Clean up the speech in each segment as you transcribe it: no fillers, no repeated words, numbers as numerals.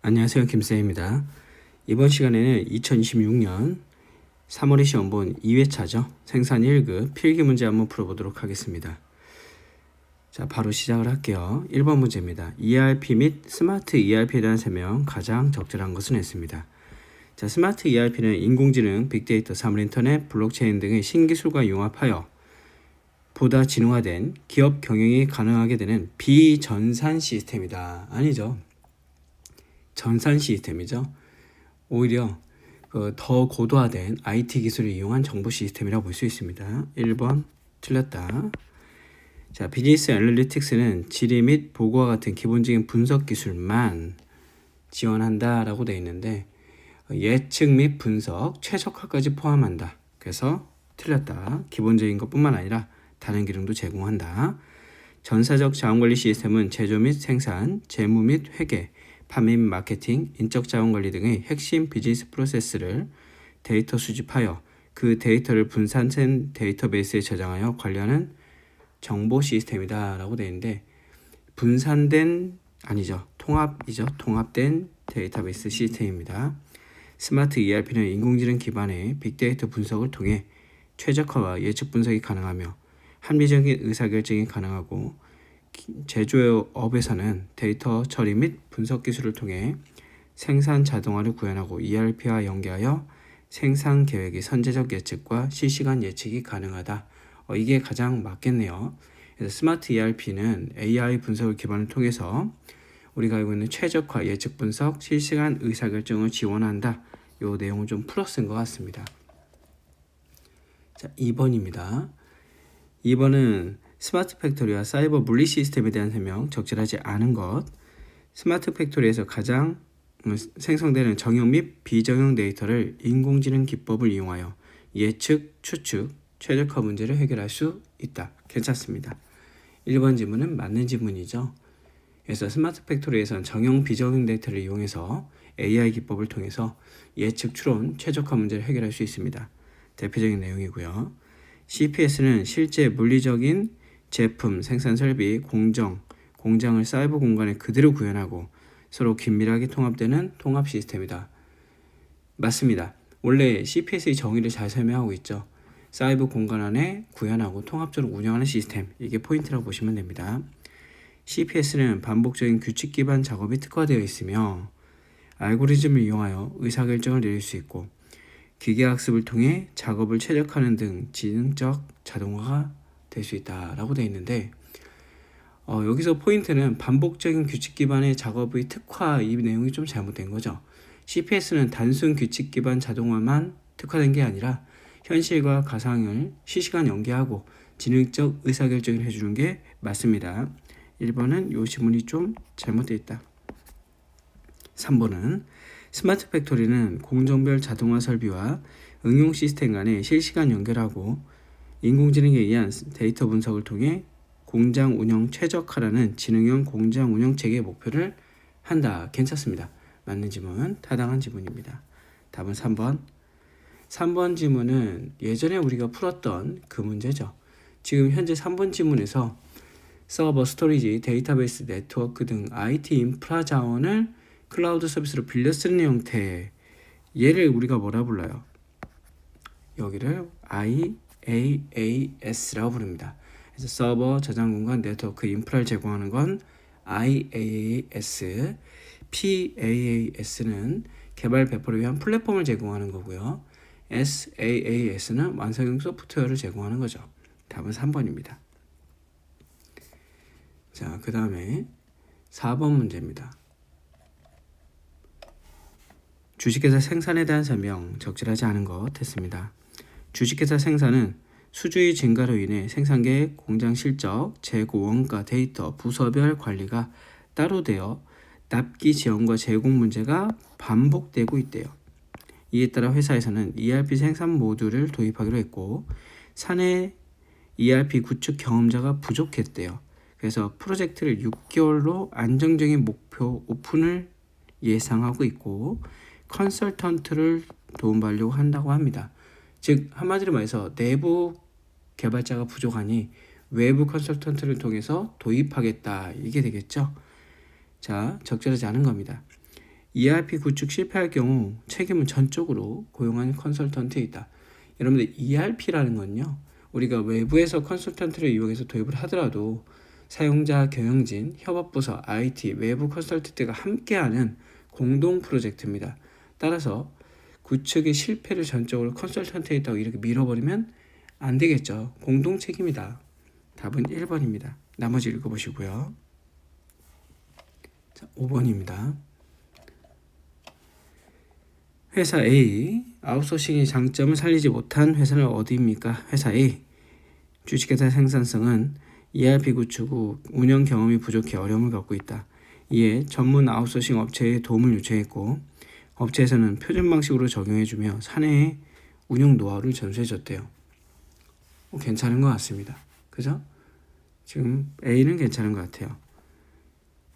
안녕하세요. 김쌤입니다. 이번 시간에는 2026년 3월의 시험본 2회차죠. 생산 1급 필기 문제 한번 풀어보도록 하겠습니다. 자, 바로 시작을 할게요. 1번 문제입니다. ERP 및 스마트 ERP에 대한 설명 가장 적절한 것은 했습니다. 자, 스마트 ERP는 인공지능, 빅데이터, 사물인터넷, 블록체인 등의 신기술과 융합하여 보다 진화된 기업 경영이 가능하게 되는 비전산 시스템이다. 아니죠. 전산 시스템이죠. 오히려 더 고도화된 IT 기술을 이용한 정보 시스템이라고 볼 수 있습니다. 1번 틀렸다. 자, 비즈니스 애널리틱스는 지리 및 보고와 같은 기본적인 분석 기술만 지원한다라고 되어 있는데 예측 및 분석, 최적화까지 포함한다. 그래서 틀렸다. 기본적인 것뿐만 아니라 다른 기능도 제공한다. 전사적 자원관리 시스템은 제조 및 생산, 재무 및 회계, 판매 및 마케팅, 인적 자원관리 등의 핵심 비즈니스 프로세스를 데이터 수집하여 그 데이터를 분산된 데이터베이스에 저장하여 관리하는 정보 시스템이다 라고 되어 있는데 분산된 아니죠. 통합이죠. 통합된 데이터베이스 시스템입니다. 스마트 ERP는 인공지능 기반의 빅데이터 분석을 통해 최적화와 예측 분석이 가능하며 합리적인 의사결정이 가능하고 제조업에서는 데이터 처리 및 분석 기술을 통해 생산 자동화를 구현하고 ERP와 연계하여 생산 계획의 선제적 예측과 실시간 예측이 가능하다. 이게 가장 맞겠네요. 그래서 스마트 ERP는 AI 분석을 기반을 통해서 우리가 알고 있는 최적화, 예측 분석, 실시간 의사결정을 지원한다. 이 내용을 좀 풀어쓴 것 같습니다. 자, 2번입니다. 2번은 스마트 팩토리와 사이버 물리 시스템에 대한 설명, 적절하지 않은 것. 스마트 팩토리에서 가장 생성되는 정형 및 비정형 데이터를 인공지능 기법을 이용하여 예측, 추측, 최적화 문제를 해결할 수 있다. 괜찮습니다. 1번 지문은 맞는 지문이죠. 그래서 스마트 팩토리에서는 정형, 비정형 데이터를 이용해서 AI 기법을 통해서 예측, 추론, 최적화 문제를 해결할 수 있습니다. 대표적인 내용이고요. CPS는 실제 물리적인 제품, 생산 설비, 공장을 사이버 공간에 그대로 구현하고 서로 긴밀하게 통합되는 통합 시스템이다. 맞습니다. 원래 CPS의 정의를 잘 설명하고 있죠. 사이버 공간 안에 구현하고 통합적으로 운영하는 시스템, 이게 포인트라고 보시면 됩니다. CPS는 반복적인 규칙 기반 작업이 특화되어 있으며 알고리즘을 이용하여 의사결정을 내릴 수 있고 기계학습을 통해 작업을 최적화하는 등 지능적 자동화가 될 수 있다라고 되어 있는데 여기서 포인트는 반복적인 규칙 기반의 작업의 특화, 이 내용이 좀 잘못된 거죠. CPS는 단순 규칙 기반 자동화만 특화된 게 아니라 현실과 가상을 실시간 연계하고 지능적 의사결정을 해주는 게 맞습니다. 1번은 이 지문이 좀 잘못되어 있다. 3번은 스마트 팩토리는 공정별 자동화 설비와 응용 시스템 간에 실시간 연결하고 인공지능에 의한 데이터 분석을 통해 공장 운영 최적화라는 지능형 공장 운영 체계 목표를 한다. 괜찮습니다. 맞는 지문, 타당한 지문입니다. 답은 3번. 3번 지문은 예전에 우리가 풀었던 그 문제죠. 지금 현재 3번 지문에서 서버, 스토리지, 데이터베이스, 네트워크 등 IT 인프라 자원을 클라우드 서비스로 빌려 쓰는 형태, 얘를 우리가 뭐라 불러요? 여기를 IaaS라고 부릅니다. 그래서 서버, 저장 공간, 네트워크, 인프라를 제공하는 건 IaaS, PaaS는 개발 배포를 위한 플랫폼을 제공하는 거고요. SaaS는 완성형 소프트웨어를 제공하는 거죠. 답은 3번입니다. 자, 그 다음에 4번 문제입니다. 주식회사 생산에 대한 설명, 적절하지 않은 것 했습니다. 주식회사 생산은 수주의 증가로 인해 생산계획, 공장 실적, 재고, 원가, 데이터, 부서별 관리가 따로 되어 납기 지원과 제공 문제가 반복되고 있대요. 이에 따라 회사에서는 ERP 생산 모듈을 도입하기로 했고 사내 ERP 구축 경험자가 부족했대요. 그래서 프로젝트를 6개월로 안정적인 목표 오픈을 예상하고 있고 컨설턴트를 도움받으려고 한다고 합니다. 즉 한마디로 말해서 내부 개발자가 부족하니 외부 컨설턴트를 통해서 도입하겠다, 이게 되겠죠. 자, 적절하지 않은 겁니다. ERP 구축 실패할 경우 책임은 전적으로 고용한 컨설턴트에 있다. 여러분들 ERP라는 건요, 우리가 외부에서 컨설턴트를 이용해서 도입을 하더라도 사용자, 경영진, 협업부서, IT, 외부 컨설턴트가 함께하는 공동 프로젝트입니다. 따라서 구축의 실패를 전적으로 컨설턴트에 있다고 이렇게 밀어버리면 안 되겠죠. 공동 책임이다. 답은 1번입니다. 나머지 읽어보시고요. 자, 5번입니다. 회사 A, 아웃소싱의 장점을 살리지 못한 회사는 어디입니까? 회사 A, 주식회사 생산성은 ERP 구축 후 운영 경험이 부족해 어려움을 겪고 있다. 이에 전문 아웃소싱 업체의 도움을 요청했고 업체에서는 표준 방식으로 적용해주며 사내의 운영 노하우를 전수해줬대요. 괜찮은 것 같습니다. 그죠? 지금 A는 괜찮은 것 같아요.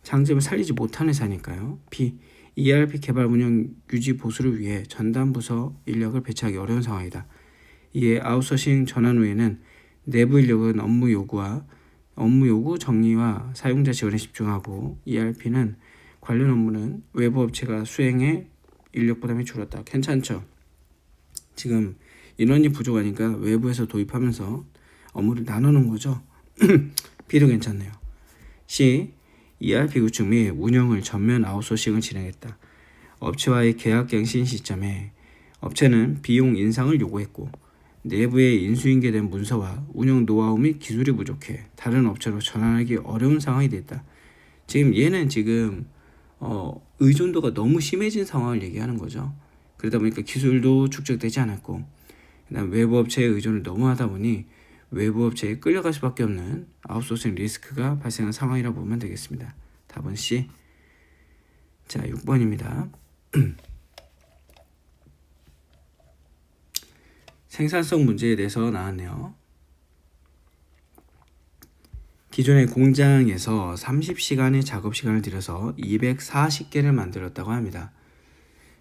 장점을 살리지 못한 회사니까요. B, ERP 개발 운영 유지 보수를 위해 전담 부서 인력을 배치하기 어려운 상황이다. 이에 아웃소싱 전환 후에는 내부 인력은 업무 요구 정리와 사용자 지원에 집중하고 ERP는 관련 업무는 외부 업체가 수행해 인력 부담이 줄었다. 괜찮죠? 지금 인원이 부족하니까 외부에서 도입하면서 업무를 나누는 거죠. B도 괜찮네요. C, ERP 구축 및 운영을 전면 아웃소싱을 진행했다. 업체와의 계약 갱신 시점에 업체는 비용 인상을 요구했고 내부에 인수인계된 문서와 운영 노하우 및 기술이 부족해 다른 업체로 전환하기 어려운 상황이 됐다. 얘는 의존도가 너무 심해진 상황을 얘기하는 거죠. 그러다 보니까 기술도 축적되지 않았고 그다음 외부 업체의 의존을 너무 하다 보니 외부 업체에 끌려갈 수밖에 없는 아웃소싱 리스크가 발생한 상황이라고 보면 되겠습니다. 답은 C. 자, 6번입니다. 생산성 문제에 대해서 나왔네요. 기존의 공장에서 30시간의 작업 시간을 들여서 240개를 만들었다고 합니다.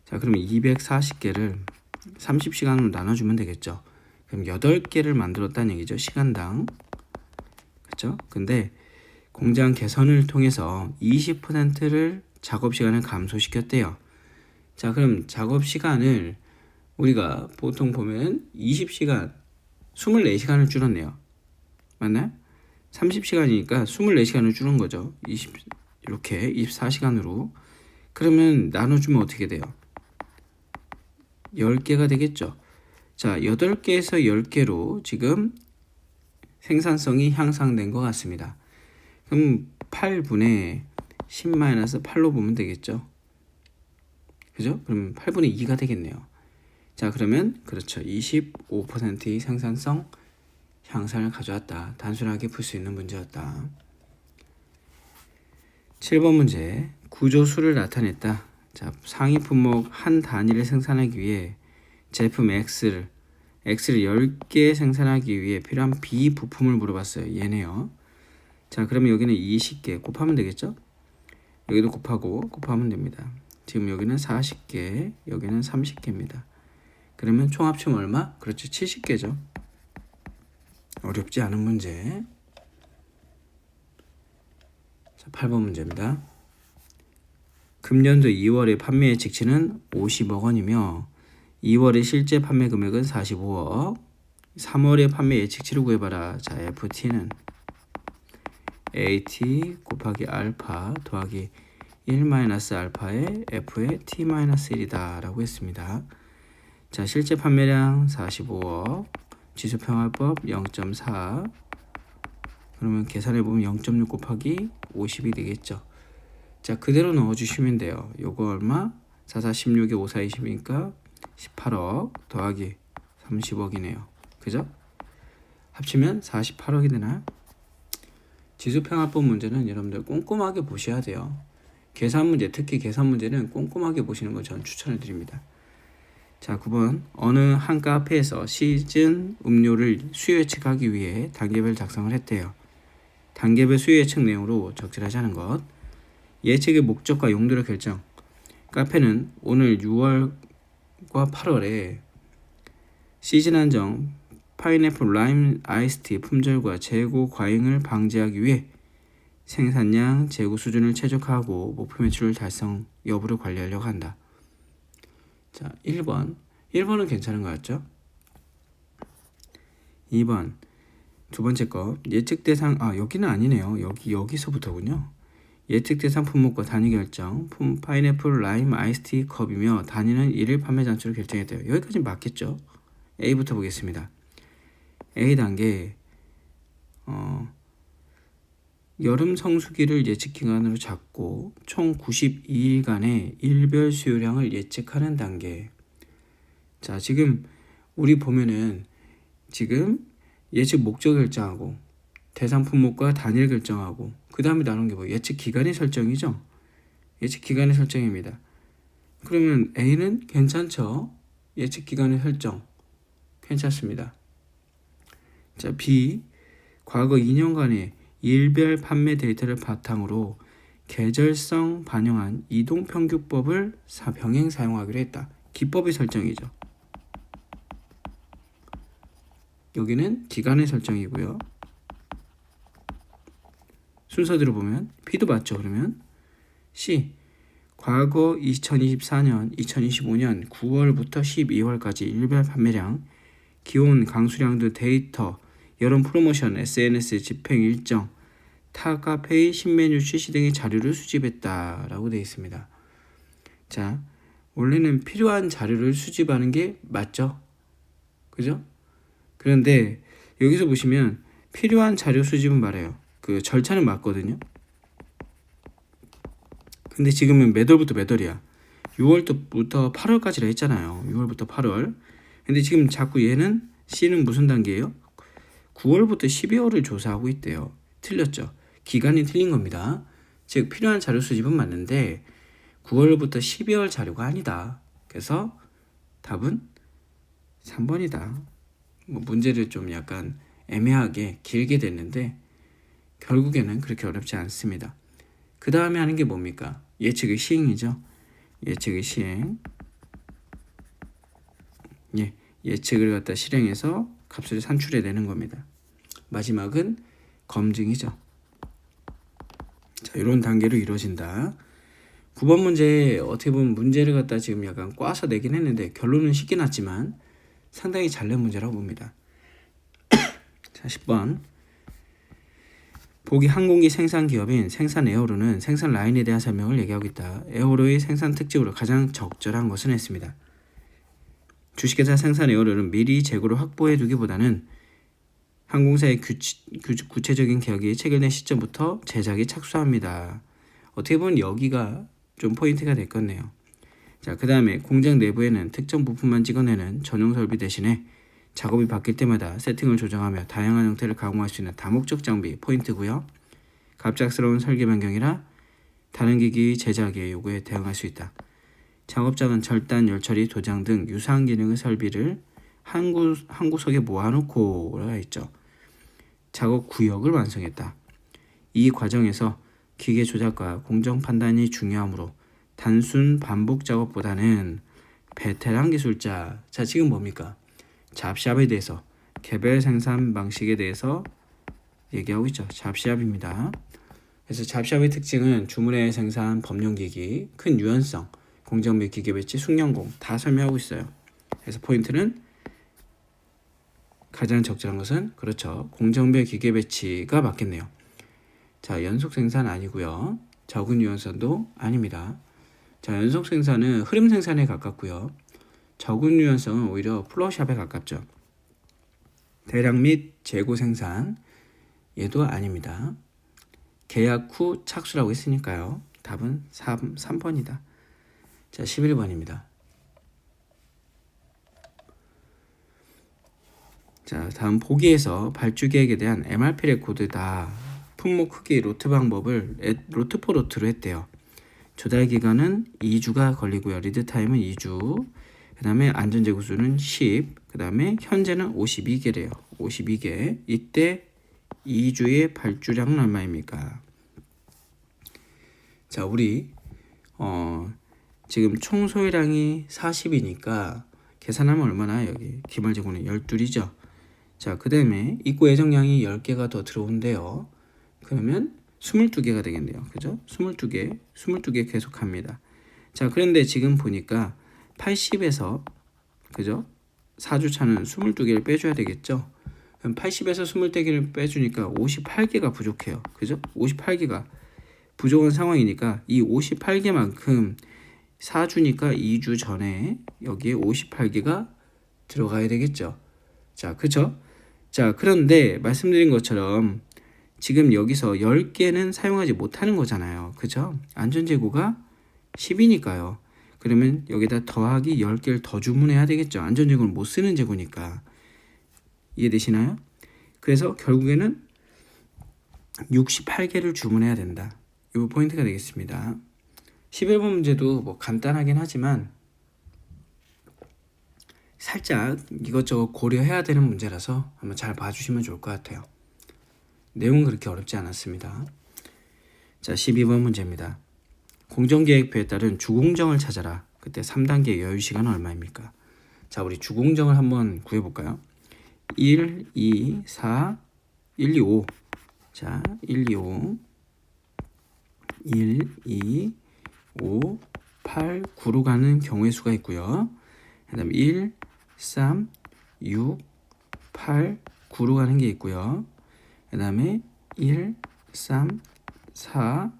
자, 그러면 240개를 30시간으로 나눠주면 되겠죠. 그럼 8개를 만들었다는 얘기죠. 시간당. 그렇죠? 근데 공장 개선을 통해서 20%를 작업 시간을 감소시켰대요. 자, 그럼 작업 시간을 우리가 보통 보면 20시간, 24시간을 줄였네요. 맞나요? 30시간이니까 24시간을 줄인 거죠. 이렇게 24시간으로. 그러면 나눠주면 어떻게 돼요? 10개가 되겠죠. 자, 8개에서 10개로 지금 생산성이 향상된 것 같습니다. 그럼 8분의 10-8로 보면 되겠죠. 그죠? 그럼 8분의 2가 되겠네요. 자, 그러면 그렇죠. 25%의 생산성 향상을 가져왔다. 단순하게 풀 수 있는 문제였다. 7번 문제. 구조수를 나타냈다. 자, 상위 품목 한 단위를 생산하기 위해 제품 X를 10개 생산하기 위해 필요한 B 부품을 물어봤어요. 얘네요. 자, 그러면 여기는 20개 곱하면 되겠죠? 여기도 곱하면 됩니다. 지금 여기는 40개, 여기는 30개입니다. 그러면 총 합치면 얼마? 그렇죠. 70개죠. 어렵지 않은 문제. 자, 8번 문제입니다. 금년도 2월의 판매 예측치는 50억 원이며 2월의 실제 판매 금액은 45억. 3월의 판매 예측치를 구해봐라. 자, FT는 AT 곱하기 알파 더하기 1-알파의 F의 T-1이다 라고 했습니다. 자, 실제 판매량 45억, 지수평화법 0.4, 그러면 계산해보면 0.6 곱하기 50이 되겠죠. 자, 그대로 넣어주시면 돼요. 요거 얼마? 4, 4, 16에 5, 4, 20이니까 18억 더하기 30억이네요. 그죠? 합치면 48억이 되나요? 지수평화법 문제는 여러분들 꼼꼼하게 보셔야 돼요. 계산 문제, 특히 계산 문제는 꼼꼼하게 보시는 걸 저는 추천을 드립니다. 자, 9번. 어느 한 카페에서 시즌 음료를 수요 예측하기 위해 단계별 작성을 했대요. 단계별 수요 예측 내용으로 적절하지 않은 것. 예측의 목적과 용도를 결정. 카페는 오늘 6월과 8월에 시즌 한정 파인애플 라임 아이스티 품절과 재고 과잉을 방지하기 위해 생산량, 재고 수준을 최적화하고 목표 매출 달성 여부를 관리하려고 한다. 자, 1번은 괜찮은 것 같죠? 2번 두 번째 거 예측 대상 여기는 아니네요. 여기서부터군요. 예측 대상 품목과 단위 결정. 파인애플, 라임, 아이스티 컵이며 단위는 1일 판매 장치로 결정했대요. 여기까지 맞겠죠? A부터 보겠습니다. A 단계 여름 성수기를 예측 기간으로 잡고 총 92일간의 일별 수요량을 예측하는 단계. 자, 지금 우리 보면은 지금 예측 목적 결정하고 대상 품목과 단위를 결정하고 그 다음에 나오는 게 뭐예요? 예측 기간의 설정이죠. 예측 기간의 설정입니다. 그러면 A는 괜찮죠? 예측 기간의 설정 괜찮습니다. 자, B 과거 2년간의 일별 판매 데이터를 바탕으로 계절성 반영한 이동평균법을 병행 사용하기로 했다. 기법의 설정이죠. 여기는 기간의 설정이고요. 순서대로 보면 B도 맞죠. 그러면 C 과거 2024년, 2025년 9월부터 12월까지 일별 판매량, 기온, 강수량 등 데이터, 여름 프로모션, SNS 집행 일정, 타 카페의 신메뉴 출시 등의 자료를 수집했다라고 되어 있습니다. 자, 원래는 필요한 자료를 수집하는 게 맞죠? 그죠? 그런데 여기서 보시면 필요한 자료 수집은 말해요. 그 절차는 맞거든요. 근데 지금은 몇 월부터 몇 월이야? 6월부터 8월까지라 했잖아요. 6월부터 8월. 근데 지금 자꾸 얘는 C는 무슨 단계예요? 9월부터 12월을 조사하고 있대요. 틀렸죠? 기간이 틀린 겁니다. 즉 필요한 자료 수집은 맞는데 9월부터 12월 자료가 아니다. 그래서 답은 3번이다. 문제를 좀 약간 애매하게 길게 됐는데 결국에는 그렇게 어렵지 않습니다. 그 다음에 하는 게 뭡니까? 예측의 시행이죠. 예측의 시행. 예측을 갖다 실행해서 값을 산출해내는 겁니다. 마지막은 검증이죠. 자, 이런 단계로 이루어진다. 9번 문제 어떻게 보면 문제를 갖다 지금 약간 꽈서 내긴 했는데 결론은 쉽게 났지만 상당히 잘 낸 문제라고 봅니다. 자, 10번 보기 항공기 생산 기업인 생산 에어로는 생산 라인에 대한 설명을 얘기하고 있다. 에어로의 생산 특징으로 가장 적절한 것은 했습니다. 주식회사 생산 에어로는 미리 재고를 확보해 두기보다는 항공사의 구체적인 계약이 체결된 시점부터 제작에 착수합니다. 어떻게 보면 여기가 좀 포인트가 됐겠네요. 자, 그 다음에 공장 내부에는 특정 부품만 찍어내는 전용 설비 대신에 작업이 바뀔 때마다 세팅을 조정하며 다양한 형태를 가공할 수 있는 다목적 장비 포인트고요. 갑작스러운 설계 변경이나 다른 기기 제작의 요구에 대응할 수 있다. 작업장은 절단, 열처리, 도장 등 유사한 기능의 설비를 한 구석에 모아놓고 올라가 있죠. 작업 구역을 완성했다. 이 과정에서 기계 조작과 공정 판단이 중요하므로 단순 반복 작업보다는 베테랑 기술자. 자, 지금 뭡니까? 잡샵에 대해서 개별 생산 방식에 대해서 얘기하고 있죠. 잡샵입니다. 그래서 잡샵의 특징은 주문의 생산, 법령기기, 큰 유연성, 공정 및 기계 배치, 숙련공 다 설명하고 있어요. 그래서 포인트는 가장 적절한 것은 그렇죠. 공정별 기계 배치가 맞겠네요. 자, 연속 생산 아니고요. 적은 유연성도 아닙니다. 자, 연속 생산은 흐름 생산에 가깝고요. 적은 유연성은 오히려 플로우샵에 가깝죠. 대량 및 재고 생산 얘도 아닙니다. 계약 후 착수라고 했으니까요. 답은 3번이다. 자, 11번입니다. 자, 다음 보기에서 발주 계획에 대한 MRP 레코드다. 품목 크기 로트 방법을 로트 포 로트로 했대요. 조달 기간은 2주가 걸리고요. 리드 타임은 2주. 그 다음에 안전재고 수는 10. 그 다음에 현재는 52개래요. 52개. 이때 2주의 발주량은 얼마입니까? 자, 우리 지금 총 소요량이 40이니까 계산하면 얼마나 여기 기말재고는 12이죠. 자, 그 다음에 입고 예정량이 10개가 더 들어온대요. 그러면 22개가 되겠네요. 그죠? 22개 계속합니다. 자, 그런데 지금 보니까 80에서 그죠? 4주차는 22개를 빼줘야 되겠죠? 그럼 80에서 22개를 빼주니까 58개가 부족해요. 그죠? 58개가 부족한 상황이니까 이 58개만큼 4주니까 2주 전에 여기에 58개가 들어가야 되겠죠. 자, 그쵸? 자, 그런데 말씀드린 것처럼 지금 여기서 10개는 사용하지 못하는 거잖아요. 그죠? 안전재고가 10이니까요. 그러면 여기다 더하기 10개를 더 주문해야 되겠죠. 안전재고를 못 쓰는 재고니까. 이해되시나요? 그래서 결국에는 68개를 주문해야 된다. 이 포인트가 되겠습니다. 11번 문제도 뭐 간단하긴 하지만 살짝 이것저것 고려해야 되는 문제라서 한번 잘 봐주시면 좋을 것 같아요. 내용은 그렇게 어렵지 않았습니다. 자, 12번 문제입니다. 공정계획표에 따른 주공정을 찾아라. 그때 3단계 여유시간은 얼마입니까? 자, 우리 주공정을 한번 구해볼까요? 1, 2, 4, 1, 2, 5. 자, 1, 2, 5. 1, 2, 5, 8, 9로 가는 경우의 수가 있고요. 그 다음에 1, 3, 6, 8, 9로 가는 게 있고요. 그 다음에 1, 3, 4,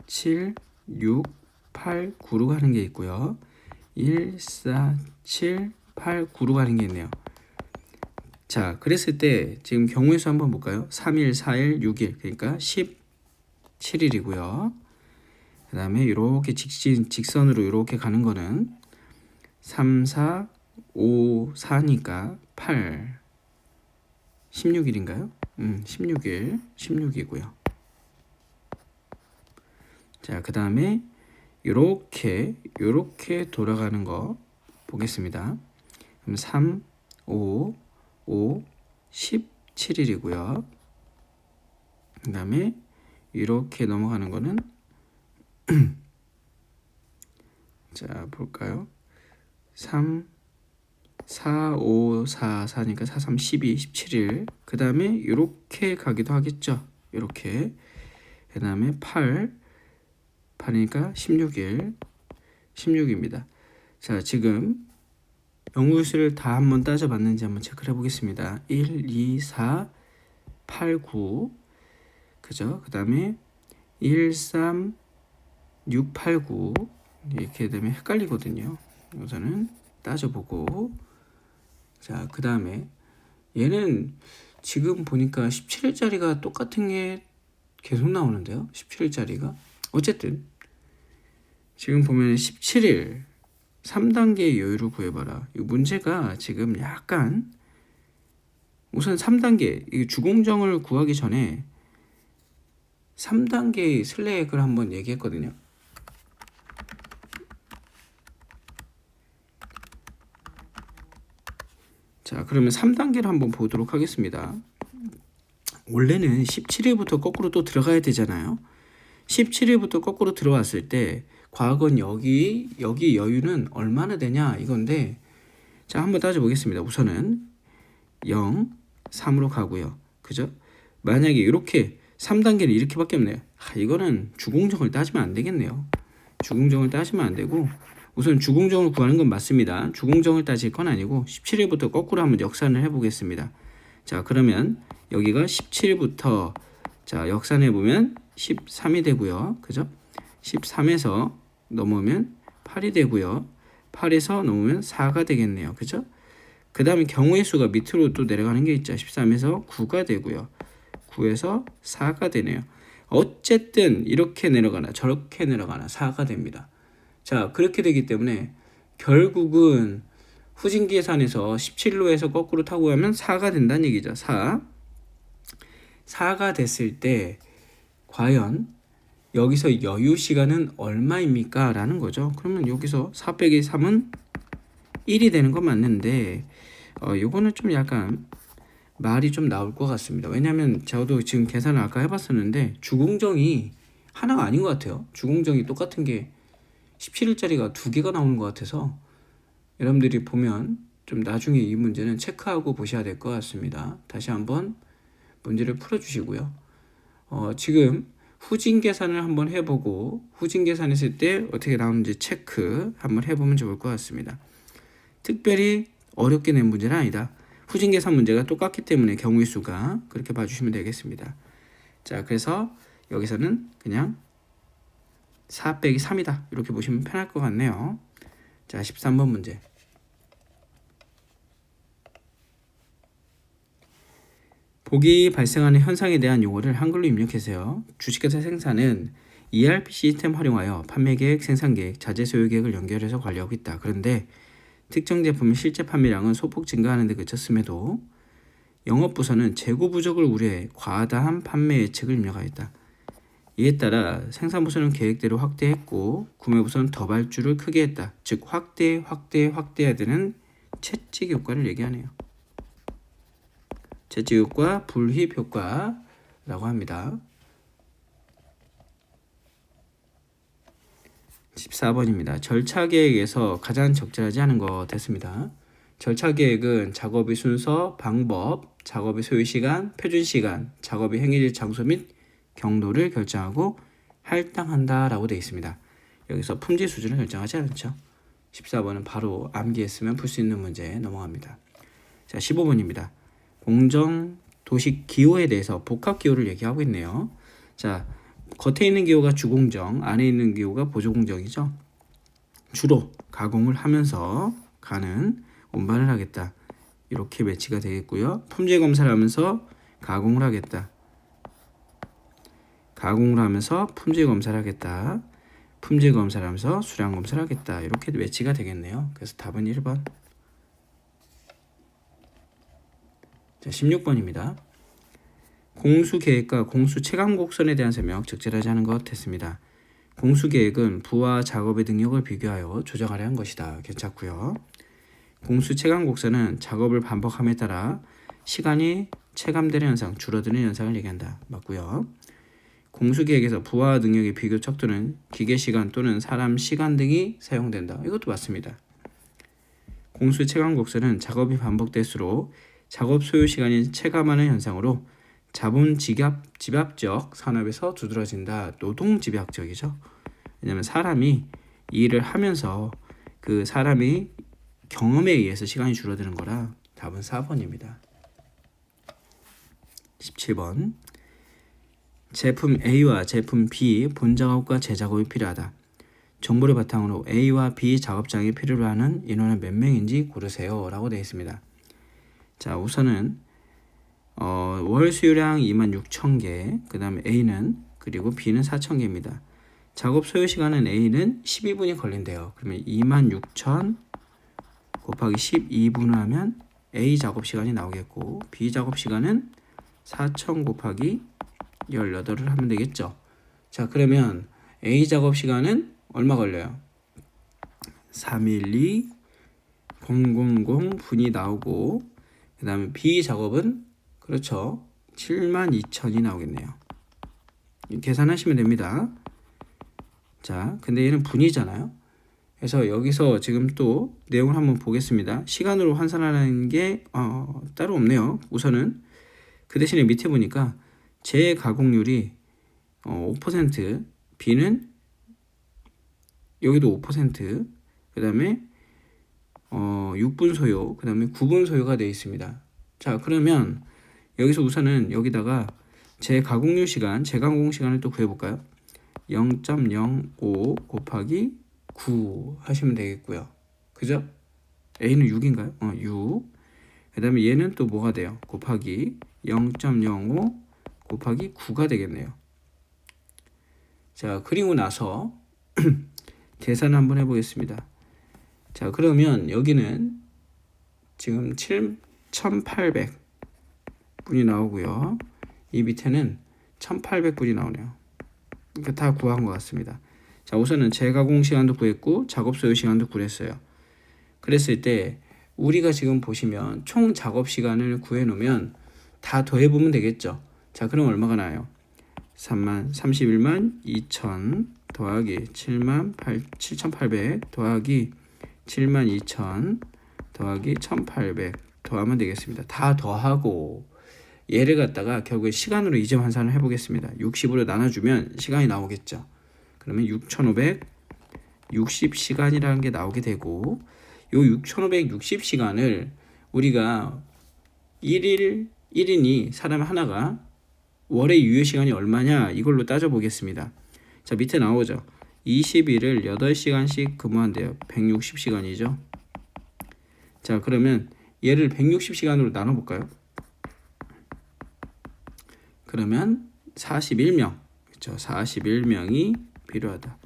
7, 6, 8, 9로 가는 게 있고요. 1, 4, 7, 8, 9로 가는 게 있네요. 자, 그랬을 때 지금 경우의 수 한번 볼까요? 3일, 4일, 6일 그러니까 17일이고요. 그 다음에 이렇게 직선으로 이렇게 가는 거는 3, 4, 5, 4니까 8, 16일인가요? 16이고요. 자, 그 다음에 요렇게 돌아가는 거 보겠습니다. 그럼 3, 5, 17일이고요. 그 다음에 이렇게 넘어가는 거는 자, 볼까요? 3, 4, 5, 4, 4니까 4, 3, 12, 17일. 그 다음에 이렇게 가기도 하겠죠. 이렇게. 그 다음에 8이니까 16입니다. 자, 지금 영구수를 다 한번 따져봤는지 한번 체크를 해보겠습니다. 1, 2, 4, 8, 9 그죠? 그 다음에 1, 3, 6, 8, 9 이렇게 되면 헷갈리거든요. 우선은 따져보고 자, 그 다음에 얘는 지금 보니까 17일짜리가 똑같은 게 계속 나오는데요. 17일짜리가 어쨌든 지금 보면 17일 3단계 여유를 구해봐라. 이 문제가 지금 약간 우선 3단계 이 주공정을 구하기 전에 3단계의 슬랙을 한번 얘기했거든요. 자, 그러면 3단계를 한번 보도록 하겠습니다. 원래는 17일부터 거꾸로 또 들어가야 되잖아요. 17일부터 거꾸로 들어왔을 때 과학은 여기 여유는 얼마나 되냐 이건데 자, 한번 따져보겠습니다. 우선은 0, 3으로 가고요. 그죠? 만약에 이렇게 3단계는 이렇게밖에 없네요. 이거는 주공정을 따지면 안 되겠네요. 주공정을 따지면 안 되고 우선 주공정을 구하는 건 맞습니다. 주공정을 따질 건 아니고 17일부터 거꾸로 한번 역산을 해보겠습니다. 자, 그러면 여기가 17일부터 자, 역산해 보면 13이 되고요. 그죠? 13에서 넘으면 8이 되고요. 8에서 넘으면 4가 되겠네요. 그죠? 그 다음에 경우의 수가 밑으로 또 내려가는 게 있죠. 13에서 9가 되고요. 9에서 4가 되네요. 어쨌든 이렇게 내려가나 저렇게 내려가나 4가 됩니다. 자, 그렇게 되기 때문에 결국은 후진 계산에서 17로에서 거꾸로 타고 가면 4가 된다는 얘기죠. 4가 됐을 때 과연 여기서 여유 시간은 얼마입니까? 라는 거죠. 그러면 여기서 4 빼기 3은 1이 되는 건 맞는데 요거는 좀 약간 말이 좀 나올 것 같습니다. 왜냐하면 저도 지금 계산을 아까 해봤었는데 주공정이 하나가 아닌 것 같아요. 주공정이 똑같은 게 17일짜리가 2개가 나오는 것 같아서 여러분들이 보면 좀 나중에 이 문제는 체크하고 보셔야 될 것 같습니다. 다시 한번 문제를 풀어주시고요. 지금 후진 계산을 한번 해보고 후진 계산했을 때 어떻게 나오는지 체크 한번 해보면 좋을 것 같습니다. 특별히 어렵게 낸 문제는 아니다. 후진 계산 문제가 똑같기 때문에 경우의 수가 그렇게 봐주시면 되겠습니다. 자, 그래서 여기서는 그냥 4 빼기 3이다 이렇게 보시면 편할 것 같네요. 자, 13번 문제. 보기 발생하는 현상에 대한 용어를 한글로 입력하세요. 주식회사 생산은 ERP 시스템 활용하여 판매계획, 생산계획, 자재 소요계획을 연결해서 관리하고 있다. 그런데 특정 제품의 실제 판매량은 소폭 증가하는 데 그쳤음에도 영업부서는 재고 부족을 우려해 과다한 판매 예측을 입력하였다. 이에 따라 생산부서는 계획대로 확대했고 구매부서는 더 발주를 크게 했다. 즉 확대해야 되는 채찍 효과를 얘기하네요. 채찍 효과, 불힙 효과라고 합니다. 14번입니다. 절차 계획에서 가장 적절하지 않은 것 됐습니다. 절차 계획은 작업의 순서, 방법, 작업의 소요 시간, 표준 시간, 작업의 행해질 장소 및 경로를 결정하고 할당한다 라고 되어 있습니다. 여기서 품질 수준을 결정하지 않죠. 14번은 바로 암기했으면 풀 수 있는 문제 넘어갑니다. 자, 15번입니다. 공정 도식 기호에 대해서 복합 기호를 얘기하고 있네요. 자, 겉에 있는 기호가 주공정, 안에 있는 기호가 보조공정이죠. 주로 가공을 하면서 가는 운반을 하겠다. 이렇게 매치가 되겠고요. 품질 검사를 하면서 가공을 하겠다. 가공을 하면서 품질 검사를 하겠다. 품질 검사를 하면서 수량 검사를 하겠다. 이렇게 매치가 되겠네요. 그래서 답은 1번. 자, 16번입니다. 공수계획과 공수체감곡선에 대한 설명 적절하지 않은 것 됐습니다. 공수계획은 부와 작업의 능력을 비교하여 조정하려 한 것이다. 괜찮고요. 공수체감곡선은 작업을 반복함에 따라 시간이 체감되는 현상, 줄어드는 현상을 얘기한다. 맞고요. 공수계획에서 부와 능력의 비교 척도는 기계시간 또는 사람 시간 등이 사용된다. 이것도 맞습니다. 공수체감곡선은 작업이 반복될수록 작업 소요 시간이 체감하는 현상으로 자본 집약적 산업에서 두드러진다. 노동 집약적이죠. 왜냐하면 사람이 일을 하면서 그 사람이 경험에 의해서 시간이 줄어드는 거라 답은 4번입니다. 17번. 제품 A와 제품 B 본작업과 재작업이 필요하다. 정보를 바탕으로 A와 B 작업장이 필요로 하는 인원은 몇 명인지 고르세요 라고 되어 있습니다. 자, 우선은 월 수요량 26,000개, 그 다음에 A는 그리고 B는 4,000개입니다. 작업 소요 시간은 A는 12분이 걸린대요. 그러면 26,000 곱하기 12분을 하면 A 작업 시간이 나오겠고 B 작업 시간은 4,000 곱하기 18을 하면 되겠죠. 자, 그러면 A 작업 시간은 얼마 걸려요? 312 000분이 나오고 그 다음에 B 작업은 그렇죠. 72,000이 나오겠네요. 계산하시면 됩니다. 자, 근데 얘는 분이잖아요. 그래서 여기서 지금 또 내용을 한번 보겠습니다. 시간으로 환산하는 게 따로 없네요. 우선은 그 대신에 밑에 보니까 재가공률이 5%, B는 여기도 5%, 그 다음에 6분 소요, 그 다음에 9분 소요가 되어 있습니다. 자, 그러면 여기서 우선은 여기다가 재가공률 시간, 재가공 시간을 또 구해볼까요? 0.05 곱하기 9 하시면 되겠고요. 그죠? A는 6인가요? 6. 그 다음에 얘는 또 뭐가 돼요? 곱하기 0.05 곱하기 9가 되겠네요. 자, 그리고 나서 계산 한번 해보겠습니다. 자, 그러면 여기는 지금 7,800분이 나오고요. 이 밑에는 1,800분이 나오네요. 그러니까 다 구한 것 같습니다. 자, 우선은 재가공 시간도 구했고 작업 소요 시간도 구했어요. 그랬을 때 우리가 지금 보시면 총 작업 시간을 구해 놓으면 다 더해 보면 되겠죠. 자, 그럼 얼마가 나요? 31만 2천 더하기 7,800 더하기 72,000 더하기 1,800 더하면 되겠습니다. 다 더하고 얘를 갖다가 결국에 시간으로 이제 환산을 해보겠습니다. 60으로 나눠주면 시간이 나오겠죠. 그러면 6560시간이라는 게 나오게 되고, 요 6560시간을 우리가 1인이 사람 하나가 월의 유효시간이 얼마냐 이걸로 따져보겠습니다. 자, 밑에 나오죠. 20일을 8시간씩 근무한대요. 160시간이죠. 자, 그러면 얘를 160시간으로 나눠볼까요? 그러면 41명, 그렇죠? 41명이 필요하다.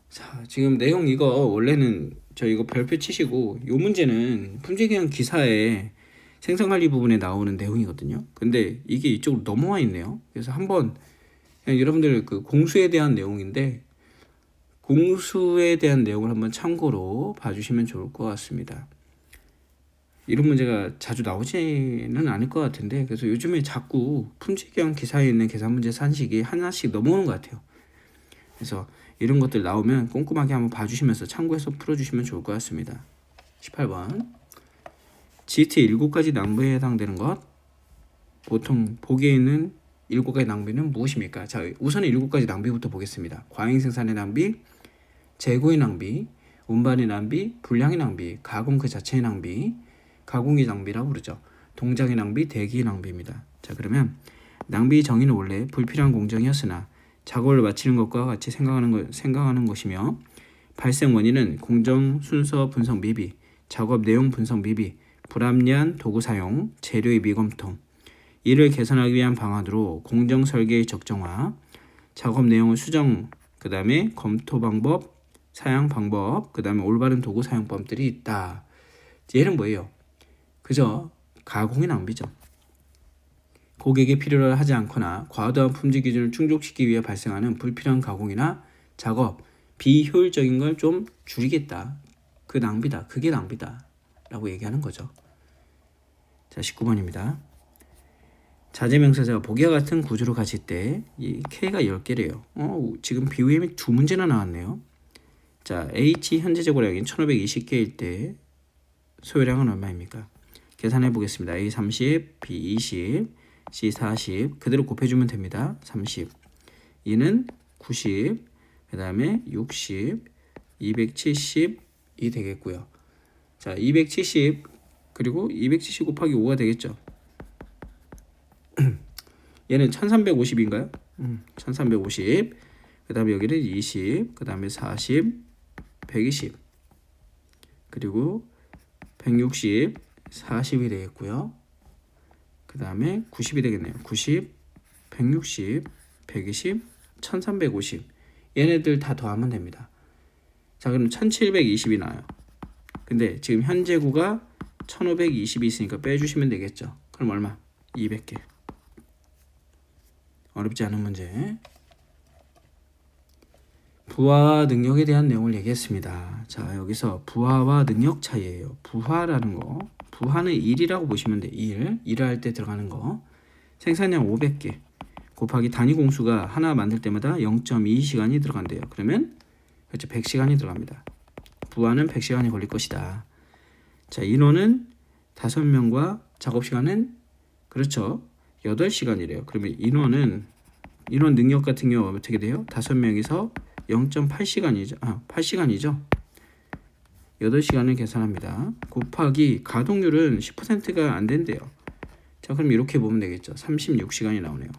자, 지금 내용 이거 원래는 저 이거 별표 치시고, 요 문제는 품질기한 기사에 생산관리 부분에 나오는 내용이거든요. 근데 이게 이쪽으로 넘어와 있네요. 그래서 한번 그냥 여러분들 그 공수에 대한 내용인데, 공수에 대한 내용을 한번 참고로 봐주시면 좋을 것 같습니다. 이런 문제가 자주 나오지는 않을 것 같은데, 그래서 요즘에 자꾸 품질기한 기사에 있는 계산 문제 산식이 하나씩 넘어오는 것 같아요. 그래서 이런 것들 나오면 꼼꼼하게 한번 봐주시면서 참고해서 풀어주시면 좋을 것 같습니다. 18번 GT 7가지 낭비에 해당되는 것, 보통 보기에 있는 7가지 낭비는 무엇입니까? 자, 우선 7가지 낭비부터 보겠습니다. 과잉 생산의 낭비, 재고의 낭비, 운반의 낭비, 불량의 낭비, 가공 그 자체의 낭비, 가공의 낭비라고 부르죠. 동작의 낭비, 대기의 낭비입니다. 자, 그러면 낭비 정의는 원래 불필요한 공정이었으나 작업을 마치는 것과 같이 생각하는 것이며, 발생 원인은 공정 순서 분석 미비, 작업 내용 분석 미비, 불합리한 도구 사용, 재료의 미검토, 이를 개선하기 위한 방안으로 공정 설계의 적정화, 작업 내용의 수정, 그 다음에 검토 방법, 사용 방법, 그 다음에 올바른 도구 사용법들이 있다. 얘는 뭐예요? 그저 가공의 낭비죠. 고객의 필요를 하지 않거나 과도한 품질 기준을 충족시키기 위해 발생하는 불필요한 가공이나 작업, 비효율적인 걸 좀 줄이겠다. 그 낭비다. 그게 낭비다. 라고 얘기하는 거죠. 자, 19번입니다. 자재명사자가 보기와 같은 구조로 가질 때 이 K가 10개래요. 지금 BOM이 2문제나 나왔네요. 자, H 현재 재고량이 1520개일 때 소요량은 얼마입니까? 계산해 보겠습니다. A 30, B 20, C 40 그대로 곱해주면 됩니다. 30, E는 90, 그 다음에 60, 270이 되겠고요. 자, 270 그리고 270 곱하기 5가 되겠죠. 얘는 1350인가요? 1350, 그 다음에 여기는 20, 그 다음에 40, 120, 그리고 160, 40이 되겠고요. 그 다음에 90이 되겠네요. 90, 160, 120, 1350 얘네들 다 더하면 됩니다. 자, 그럼 1720이 나와요. 근데 지금 현재구가 1520이 있으니까 빼주시면 되겠죠. 그럼 얼마? 200개. 어렵지 않은 문제. 부하와 능력에 대한 내용을 얘기했습니다. 자, 여기서 부하와 능력 차이예요. 부하라는 거, 부하는 1이라고 보시면 돼. 1을 할 때 들어가는 거. 생산량 500개 곱하기 단위 공수가 하나 만들 때마다 0.2시간이 들어간대요. 그러면 그렇죠, 100시간이 들어갑니다. 부하는 100시간이 걸릴 것이다. 자, 인원은 5명과 작업시간은 그렇죠, 8시간이래요. 그러면 인원 능력 같은 경우 어떻게 돼요? 5명이서 0.8시간이죠. 8시간이죠. 8시간을 계산합니다. 곱하기 가동률은 10%가 안 된대요. 자, 그럼 이렇게 보면 되겠죠. 36시간이 나오네요.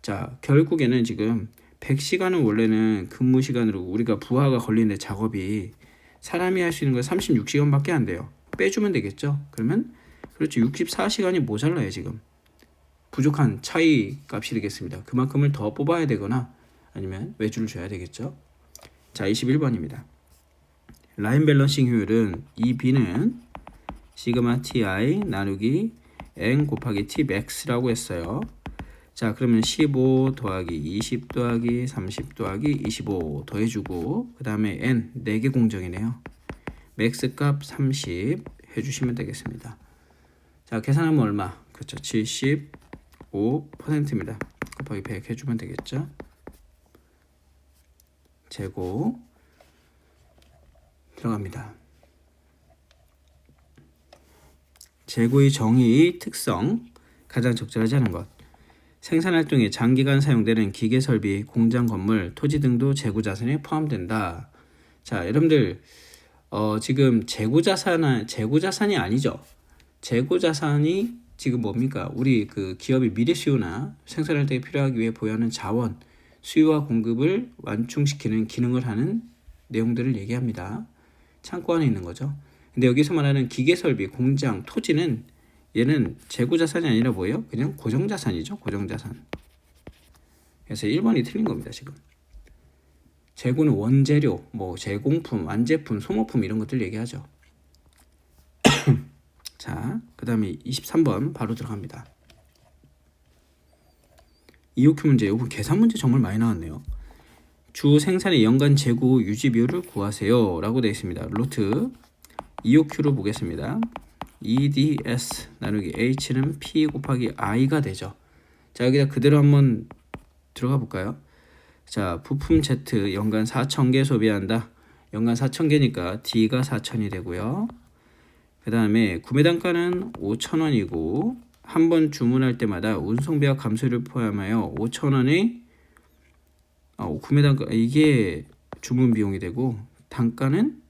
자, 결국에는 지금 100시간은 원래는 근무 시간으로 우리가 부하가 걸리는데 작업이 사람이 할 수 있는 건 36시간밖에 안 돼요. 빼주면 되겠죠. 그러면 그렇죠, 64시간이 모자라요. 지금 부족한 차이 값이 되겠습니다. 그만큼을 더 뽑아야 되거나 아니면 외주를 줘야 되겠죠. 자, 21번입니다. 라인 밸런싱 효율은 EB는 시그마 TI 나누기 N 곱하기 T max라고 했어요. 자, 그러면 15 더하기 20 더하기 30 더하기 25 더해주고, 그 다음에 N 4개 공정이네요. 맥스 값 30 해주시면 되겠습니다. 자, 계산하면 얼마? 그렇죠, 75%입니다. 곱하기 100 해주면 되겠죠. 재고 들어갑니다. 재고의 정의, 특성. 가장 적절하지 않은 것. 생산활동에 장기간 사용되는 기계 설비, 공장 건물, 토지 등도 재고자산에 포함된다. 자, 여러분들 지금 재고자산이 아니죠. 재고자산이 지금 뭡니까? 우리 그 기업의 미래 수요나 생산활동에 필요하기 위해 보유하는 자원, 수요와 공급을 완충시키는 기능을 하는 내용들을 얘기합니다. 창고 안에 있는 거죠. 근데 여기서 말하는 기계설비, 공장, 토지는 얘는 재고자산이 아니라 뭐예요? 그냥 고정자산이죠. 고정자산. 그래서 1번이 틀린 겁니다. 지금. 재고는 원재료, 뭐 제공품, 완제품, 소모품 이런 것들 얘기하죠. 자, 그 다음에 23번 바로 들어갑니다. EOQ 문제, 이거 계산 문제 정말 많이 나왔네요. 주 생산의 연간 재고 유지 비율을 구하세요 라고 되어 있습니다. 루트 EOQ로 보겠습니다. EDS 나누기 H는 P 곱하기 I가 되죠. 자, 여기다 그대로 한번 들어가 볼까요? 자, 부품 Z 연간 4,000개 소비한다. 연간 4,000개니까 D가 4,000이 되고요. 그 다음에 구매 단가는 5,000원이고 한 번 주문할 때마다 운송비와 감수를 포함하여 5,000원의 구매 단가, 이게 주문 비용이 되고 단가는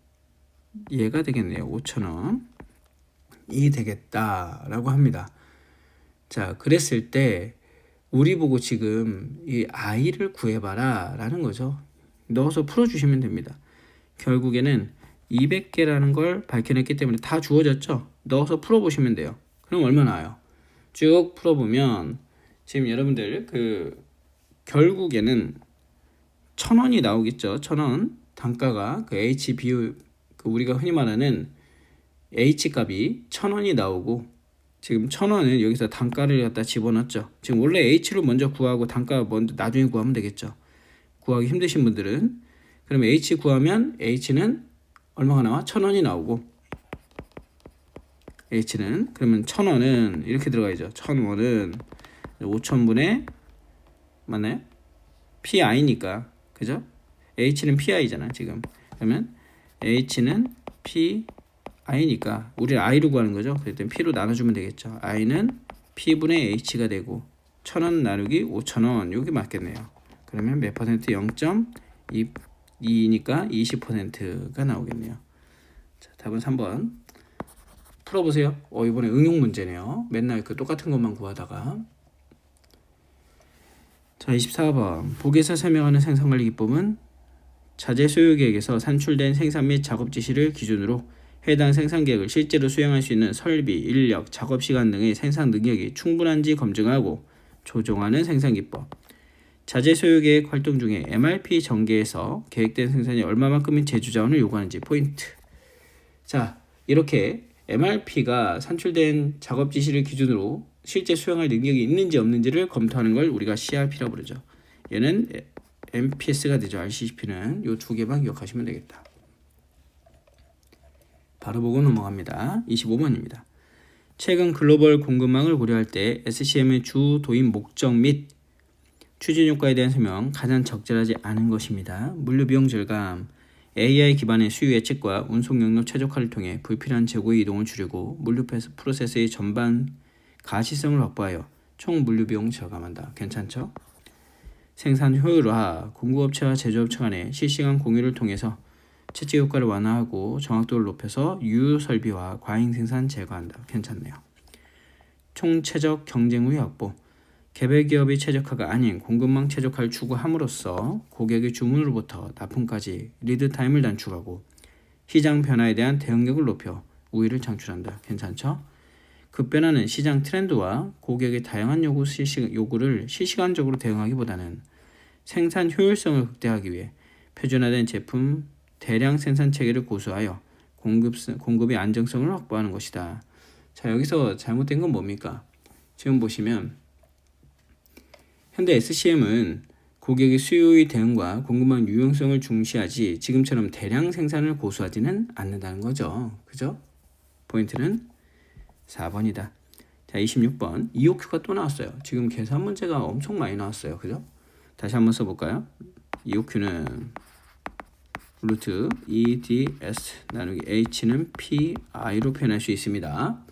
얘가 되겠네요. 5,000원이 되겠다라고 합니다. 자, 그랬을 때 우리 보고 지금 이 I를 구해봐라 라는 거죠. 넣어서 풀어주시면 됩니다. 결국에는 200개라는 걸 밝혀냈기 때문에 다 주어졌죠. 넣어서 풀어보시면 돼요. 그럼 얼마 나와요? 쭉 풀어보면 지금 여러분들 결국에는 1,000원이 나오겠죠. 1,000원 단가가 그 H 비율, 우리가 흔히 말하는 H 값이 1,000원이 나오고 지금 1,000원은 여기서 단가를 갖다 집어넣었죠. 지금 원래 H를 먼저 구하고 단가 먼저 나중에 구하면 되겠죠. 구하기 힘드신 분들은 그러면 H 구하면 H는 얼마가 나와? 1,000원이 나오고 H는 그러면 1,000원은 이렇게 들어가야죠. 1,000원은 5,000분의 맞나요? PI니까 그죠? H는 PI잖아 지금. 그러면 H는 PI니까 우리는 I로 구하는 거죠. 그랬더니 P로 나눠주면 되겠죠. I는 P분의 H가 되고 1,000원 나누기 5,000원 여기 맞겠네요. 그러면 몇 퍼센트? 0.2니까 20%가 나오겠네요. 자, 답은 3번. 풀어보세요. 이번에 응용 문제네요. 맨날 그 똑같은 것만 구하다가. 자, 24번. 보기에서 설명하는 생산관리 기법은 자재 소요 계획에서 산출된 생산 및 작업 지시를 기준으로 해당 생산 계획을 실제로 수행할 수 있는 설비, 인력, 작업 시간 등의 생산 능력이 충분한지 검증하고 조정하는 생산 기법. 자재 소요 계획 활동 중에 MRP 전개에서 계획된 생산이 얼마만큼의 제조 자원을 요구하는지 포인트. 자, 이렇게 MRP가 산출된 작업 지시를 기준으로 실제 수행할 능력이 있는지 없는지를 검토하는 걸 우리가 CRP라고 부르죠. 얘는 MPS가 되죠. RCP는 이 두 개만 기억하시면 되겠다. 바로 보고 넘어갑니다. 25번입니다. 최근 글로벌 공급망을 고려할 때 SCM의 주 도입 목적 및 추진 효과에 대한 설명 가장 적절하지 않은 것입니다. 물류 비용 절감, AI 기반의 수요 예측과 운송 경로 최적화를 통해 불필요한 재고의 이동을 줄이고 물류 프로세스의 전반 가시성을 확보하여 총 물류 비용 절감한다. 괜찮죠? 생산 효율화, 공급업체와 제조업체 간의 실시간 공유를 통해서 채찍 효과를 완화하고 정확도를 높여서 유효 설비와 과잉 생산 제거한다. 괜찮네요. 총체적 경쟁 우위 확보, 개별 기업의 최적화가 아닌 공급망 최적화를 추구함으로써 고객의 주문으로부터 납품까지 리드 타임을 단축하고 시장 변화에 대한 대응력을 높여 우위를 창출한다. 괜찮죠? 급변하는 시장 트렌드와 고객의 다양한 요구를 실시간적으로 대응하기보다는 생산 효율성을 극대화하기 위해 표준화된 제품 대량 생산 체계를 고수하여 공급의 안정성을 확보하는 것이다. 자, 여기서 잘못된 건 뭡니까? 지금 보시면 현대 SCM은 고객의 수요의 대응과 공급망 유용성을 중시하지 지금처럼 대량 생산을 고수하지는 않는다는 거죠. 그죠? 포인트는 4번이다. 자, 26번. EOQ가 또 나왔어요. 지금 계산 문제가 엄청 많이 나왔어요. 그죠? 다시 한번 써볼까요? EOQ는 루트 EDS 나누기 H는 PI로 표현할 수 있습니다.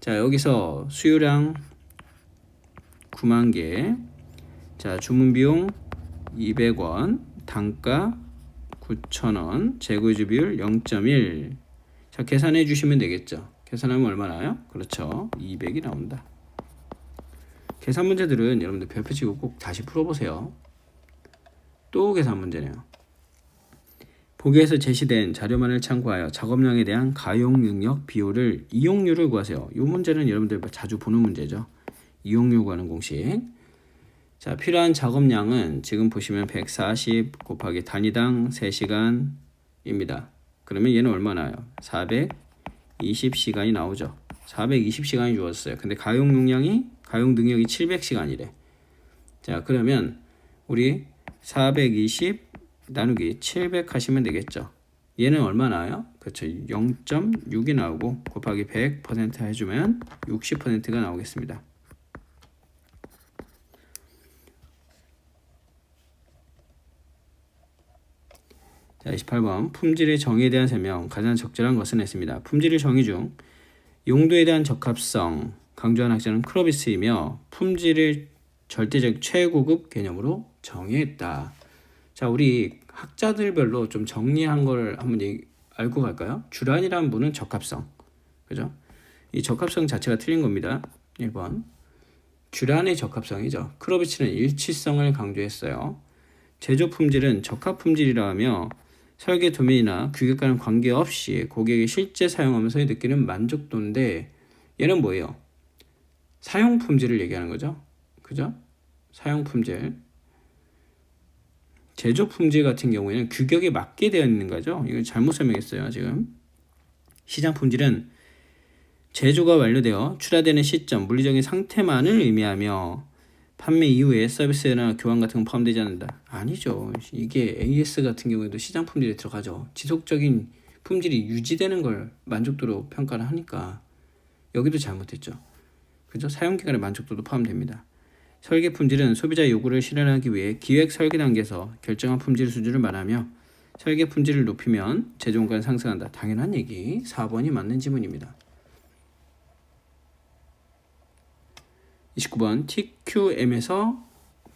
자, 여기서 수요량, 9만 개. 자, 주문 비용 200원, 단가 9,000원, 재고유지 비율 0.1. 자, 계산해 주시면 되겠죠. 계산하면 얼마 나요? 그렇죠. 200이 나온다. 계산 문제들은 여러분들 별표 치고 꼭 다시 풀어보세요. 또 계산 문제네요. 보기에서 제시된 자료만을 참고하여 작업량에 대한 가용 능력 비율을 이용률을 구하세요. 이 문제는 여러분들 자주 보는 문제죠. 이용률 구하는 공식. 자, 필요한 작업량은 지금 보시면 140 곱하기 단위당 3시간입니다. 그러면 얘는 얼마 나요? 420시간이 나오죠. 420시간이 주어졌어요. 근데 가용 능력이 700시간이래. 자, 그러면 우리 420 나누기 700 하시면 되겠죠. 얘는 얼마 나와요? 그렇죠. 0.6이 나오고 곱하기 100% 해주면 60%가 나오겠습니다. 자, 28번 품질의 정의에 대한 설명. 가장 적절한 것은 했습니다. 품질의 정의 중 용도에 대한 적합성 강조한 학자는 크로비스이며 품질을 절대적 최고급 개념으로 정의했다. 자, 우리 학자들별로 좀 정리한 걸 한번 알고 갈까요? 주란이라는 분은 적합성, 그죠? 이 적합성 자체가 틀린 겁니다. 1번 주란의 적합성이죠. 크로비츠는 일치성을 강조했어요. 제조 품질은 적합 품질이라 하며 설계 도면이나 규격과는 관계없이 고객이 실제 사용하면서 느끼는 만족도인데, 얘는 뭐예요? 사용 품질을 얘기하는 거죠. 그죠? 사용 품질. 제조 품질 같은 경우에는 규격에 맞게 되어 있는 거죠. 이거 잘못 설명했어요, 지금. 시장 품질은 제조가 완료되어 출하되는 시점, 물리적인 상태만을 의미하며 판매 이후에 서비스나 교환 같은 건 포함되지 않는다. 아니죠. 이게 AS 같은 경우에도 시장 품질에 들어가죠. 지속적인 품질이 유지되는 걸 만족도로 평가를 하니까 여기도 잘못했죠. 그죠? 사용기간의 만족도도 포함됩니다. 설계 품질은 소비자 요구를 실현하기 위해 기획 설계 단계에서 결정한 품질 수준을 말하며 설계 품질을 높이면 제조원가는 상승한다. 당연한 얘기. 4번이 맞는 지문입니다. 29번 TQM에서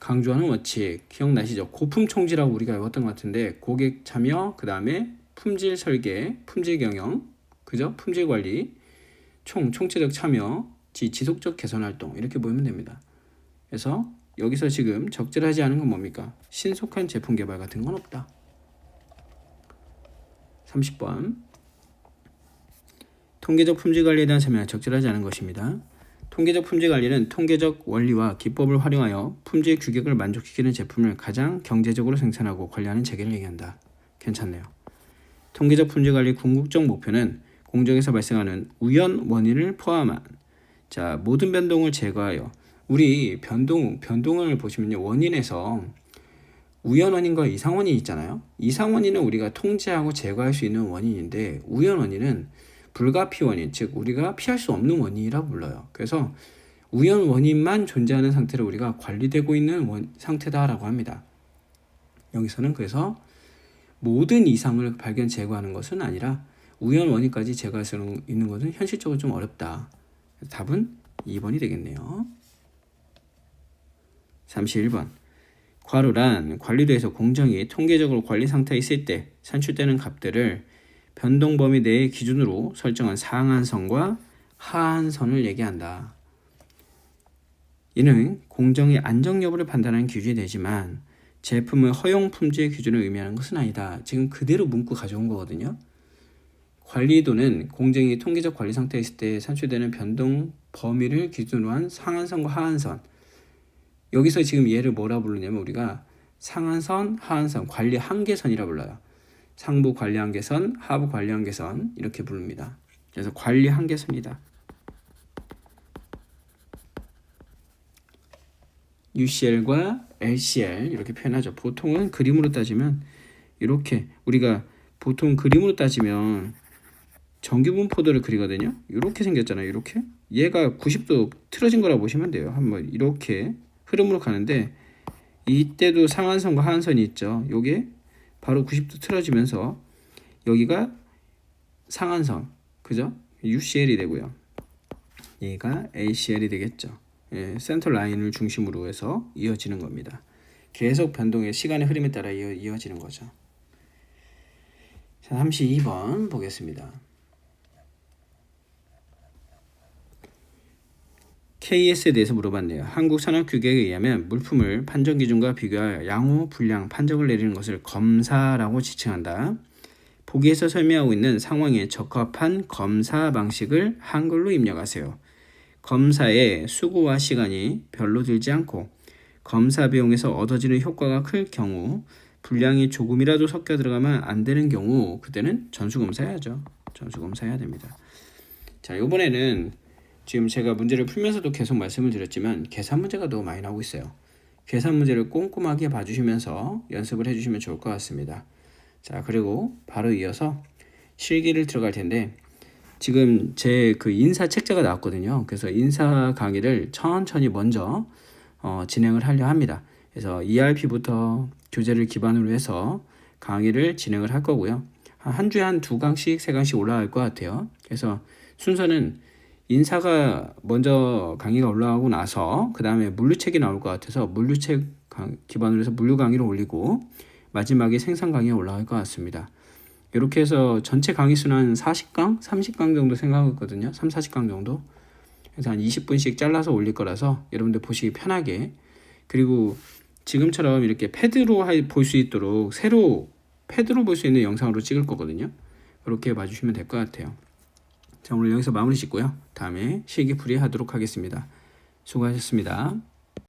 강조하는 원칙 기억나시죠? 고품 총질하고 우리가 외웠던 것 같은데 고객 참여, 그 다음에 품질 설계, 품질 경영, 그죠? 품질 관리, 총체적 참여, 지속적 개선 활동 이렇게 보면 됩니다. 그래서 여기서 지금 적절하지 않은 건 뭡니까? 신속한 제품 개발 같은 건 없다. 30번 통계적 품질 관리에 대한 설명은 적절하지 않은 것입니다. 통계적 품질 관리는 통계적 원리와 기법을 활용하여 품질 규격을 만족시키는 제품을 가장 경제적으로 생산하고 관리하는 체계를 얘기한다. 괜찮네요. 통계적 품질 관리 궁극적 목표는 공정에서 발생하는 우연 원인을 포함한 모든 변동을 제거하여 우리 변동을 보시면요. 원인에서 우연 원인과 이상 원인이 있잖아요. 이상 원인은 우리가 통제하고 제거할 수 있는 원인인데 우연 원인은 불가피 원인, 즉 우리가 피할 수 없는 원인이라고 불러요. 그래서 우연 원인만 존재하는 상태를 우리가 관리되고 있는 상태다라고 합니다. 여기서는 그래서 모든 이상을 발견 제거하는 것은 아니라 우연 원인까지 제거할 수 있는 것은 현실적으로 좀 어렵다. 답은 2번이 되겠네요. 31번 괄호란 관리도에서 공정이 통계적으로 관리 상태에 있을 때 산출되는 값들을 변동 범위 내의 기준으로 설정한 상한선과 하한선을 얘기한다. 이는 공정의 안정 여부를 판단하는 기준이 되지만 제품의 허용 품질 기준을 의미하는 것은 아니다. 지금 그대로 문구 가져온 거거든요. 관리도는 공정이 통계적 관리 상태에 있을 때 산출되는 변동 범위를 기준으로 한 상한선과 하한선. 여기서 지금 얘를 뭐라 부르냐면 우리가 상한선, 하한선, 관리 한계선이라 불러요. 상부 관리 한계선, 하부 관리 한계선 이렇게 부릅니다. 그래서 관리 한계선이다. UCL과 LCL 이렇게 표현하죠. 보통은 그림으로 따지면 이렇게 우리가 보통 그림으로 따지면 정규분포도를 그리거든요. 이렇게 생겼잖아요. 이렇게 얘가 90도 틀어진 거라고 보시면 돼요. 한번 이렇게 흐름으로 가는데 이때도 상한선과 하한선이 있죠. 요게 바로 90도 틀어지면서 여기가 상한선, 그죠? UCL이 되고요. 얘가 ACL이 되겠죠. 센터 라인을 중심으로 해서 이어지는 겁니다. 계속 변동의 시간의 흐름에 따라 이어지는 거죠. 자, 32번 보겠습니다. KS에 대해서 물어봤네요. 한국산업규격에 의하면 물품을 판정 기준과 비교하여 양호, 불량, 판정을 내리는 것을 검사라고 지칭한다. 보기에서 설명하고 있는 상황에 적합한 검사 방식을 한글로 입력하세요. 검사의 수고와 시간이 별로 들지 않고 검사 비용에서 얻어지는 효과가 클 경우, 분량이 조금이라도 섞여 들어가면 안 되는 경우, 그때는 전수검사해야죠. 전수검사해야 됩니다. 자, 이번에는 지금 제가 문제를 풀면서도 계속 말씀을 드렸지만 계산 문제가 너무 많이 나오고 있어요. 계산 문제를 꼼꼼하게 봐주시면서 연습을 해주시면 좋을 것 같습니다. 자, 그리고 바로 이어서 실기를 들어갈 텐데, 지금 제 그 인사 책자가 나왔거든요. 그래서 인사 강의를 천천히 먼저 진행을 하려 합니다. 그래서 ERP부터 교재를 기반으로 해서 강의를 진행을 할 거고요. 한 주에 한 2강씩 3강씩 올라갈 것 같아요. 그래서 순서는 인사가 먼저 강의가 올라가고 나서 그 다음에 물류책이 나올 것 같아서 물류책 기반으로 해서 물류 강의를 올리고 마지막에 생산 강의가 올라갈 것 같습니다. 이렇게 해서 전체 강의 수는 한 40강, 30강 정도 생각하고 있거든요. 3, 40강 정도. 그래서 한 20분씩 잘라서 올릴 거라서 여러분들 보시기 편하게, 그리고 지금처럼 이렇게 패드로 볼 수 있도록 새로 패드로 볼 수 있는 영상으로 찍을 거거든요. 그렇게 봐주시면 될 것 같아요. 자, 오늘 여기서 마무리 짓고요. 다음에 실기풀이 하도록 하겠습니다. 수고하셨습니다.